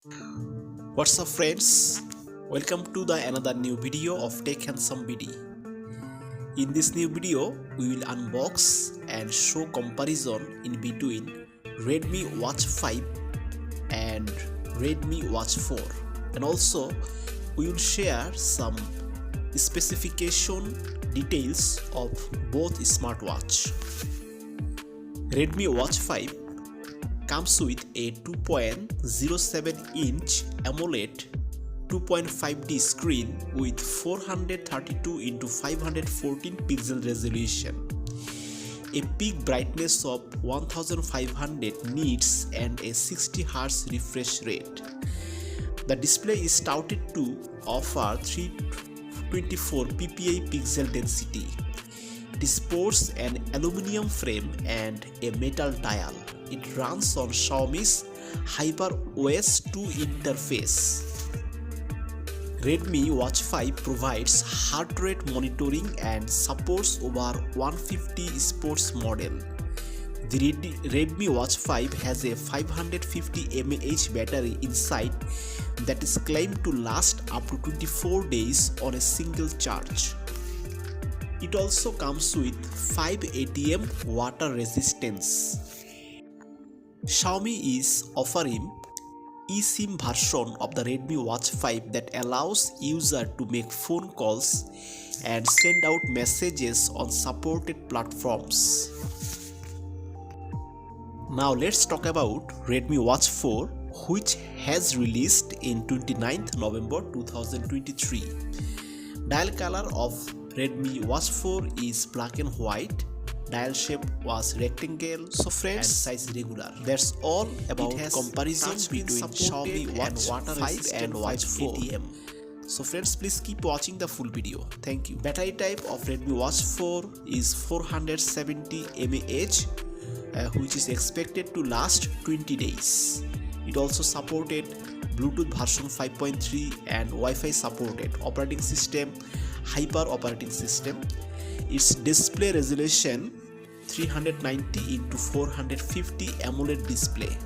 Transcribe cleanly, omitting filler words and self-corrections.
What's up friends, welcome to the another new video of Tech Handsome BD. In this new video we will unbox and show comparison in between Redmi Watch 5 and Redmi Watch 4, and also we will share some specification details of both smartwatch. Redmi Watch 5 comes with a 2.07-inch AMOLED 2.5D screen with 432x514 pixel resolution, a peak brightness of 1500 nits and a 60 Hz refresh rate. The display is touted to offer 324 ppi pixel density. It sports an aluminum frame and a metal dial. It runs on Xiaomi's HyperOS 2 interface. Redmi Watch 5 provides heart rate monitoring and supports over 150 sports model. The Redmi Watch 5 has a 550 mAh battery inside that is claimed to last up to 24 days on a single charge. It also comes with 5 ATM water resistance. Xiaomi is offering eSIM version of the Redmi Watch 5 that allows user to make phone calls and send out messages on supported platforms. Now let's talk about Redmi Watch 4, which has released in 29th November 2023. Dial color of Redmi Watch 4 is black and white. Dial shape was rectangle, so friends, and size regular. That's all about comparison between Xiaomi Watch 5 and Watch 4 ATM. So friends, please keep watching the full video. Thank you. Battery type of Redmi Watch 4 is 470 mAh, which is expected to last 20 days. It also supported Bluetooth version 5.3 and Wi-Fi supported. Operating system Hyper operating system. Its display resolution 390x450 AMOLED display.